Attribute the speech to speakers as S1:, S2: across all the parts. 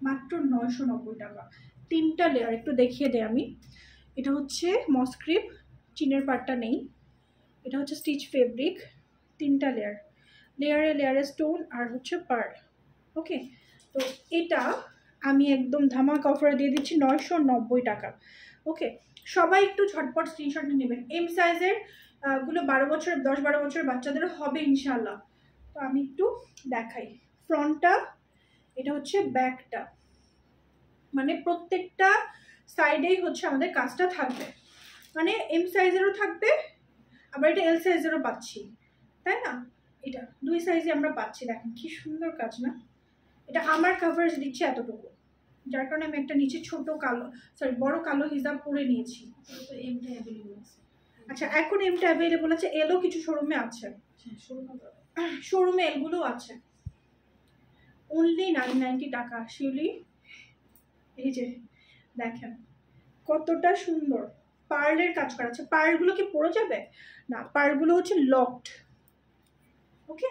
S1: মাত্র 990 টাকা। 3টা লেয়ার, একটু দেখিয়ে দেয় আমি। এটা হচ্ছে মসক্রিপ, চিনের পাটটা নেই। এটা হচ্ছে স্টিচ ফেব্রিক, 3টা লেয়ার, লেয়ারে লেয়ারে স্টোন আর হচ্ছে পার্ল। ওকে, তো এটা আমি একদম ধামাকা অফারে দিয়ে দিচ্ছি 990 টাকা। ওকে, সবাই একটু ঝটপট স্ক্রিনশট নেবেন। এম সাইজের গুলো 12 বছর 10-12 বছরের বাচ্চাদেরও হবে ইনশাল্লাহ। তো আমি একটু দেখাই ফ্রন্টটা, এটা হচ্ছে ব্যাকটা, মানে প্রত্যেকটা সাইডেই হচ্ছে আমাদের কাজটা থাকবে, মানে এম সাইজেরও থাকবে, আবার এটা এল সাইজেরও পাচ্ছি, তাই না? এটা 2 সাইজে আমরা পাচ্ছি। দেখেন কি সুন্দর কাজ না? এটা আমার কভারেজ দিচ্ছে এতটুকু, যার কারণে আমি একটা নিচে ছোট কালো, সরি বড় কালো হিজাব পরে নিয়েছি। এমটা অ্যাভেলেবল আছে। আচ্ছা, এখন এমটা অ্যাভেলেবল আছে, এলও কিছু শোরুমে আছে, শোরুমে এলগুলো আছে। অনলি 990 টাকা শিউলি। এই যে দেখেন কতটা সুন্দর পার্লের কাজ করা আছে। পার্লগুলো কি পড়ে যাবে না, পার্লগুলো হচ্ছে লকড। ওকে,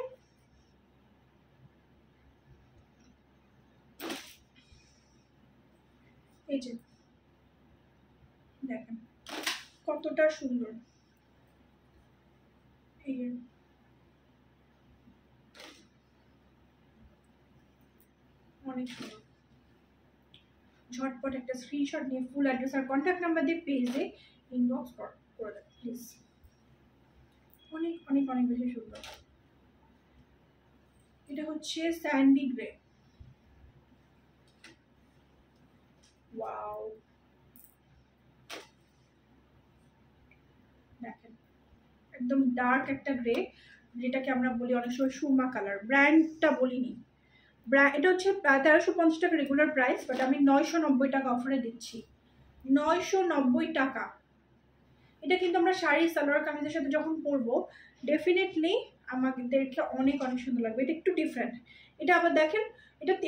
S1: এই যে দেখেন কতটা সুন্দর। এই অনেক সুন্দর। ঝটপট একটা স্ক্রিনশট নিয়ে ফুল অ্যাড্রেস আর কন্ট্যাক্ট নাম্বার দিয়ে পেজে ইনবক্স করে দেন প্লিজ। অনেক অনেক অনেক বেশি সুন্দর। এটা হচ্ছে স্যান্ডি গ্রে। ওয়াও, দেখেন একদম ডার্ক একটা গ্রে, যেটাকে আমরা বলি অনেক সময় সুরমা কালার। ব্র্যান্ডটা বলিনি, এটা হচ্ছে 1350 টাকা রেগুলার প্রাইস, বাট আমি 990 টাকা অফারে দিচ্ছি। 990 টাকা। এটা কিন্তু আমরা শাড়ি সালোয়ার কামিজের সাথে যখন পরবো ডেফিনেটলি আমাদেরকে অনেক অনেক সুন্দর লাগবে। এটা একটু ডিফারেন্ট। এটা আবার দেখেন,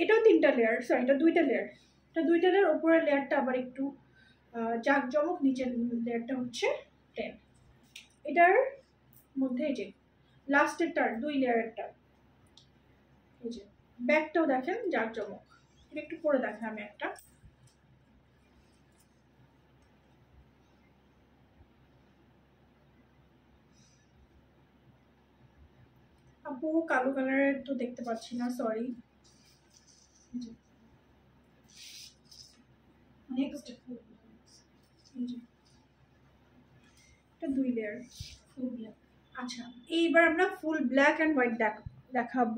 S1: এটাও 3টা লেয়ার, সরি এটা 2টা লেয়ার। এটা 2টা লেয়ার, উপরের লেয়ারটা আবার একটু জাঁকজমক, নিচের লেয়ারটা হচ্ছে প্লেন। এটার মধ্যে এই যে লাস্টেরটার 2 লেয়ারেরটা, এই যে ব্যাকটাও দেখেন জাঁকজমক। এটা একটু পরে দেখেন আমি একটা। আপু কালো কালারের তো দেখতে পাচ্ছি না, সরি। নেক্সট, এটা 2 লেয়ার ফুল ব্ল্যাক। আচ্ছা, এইবার আমরা ফুল ব্ল্যাক অ্যান্ড হোয়াইট দেখাবো।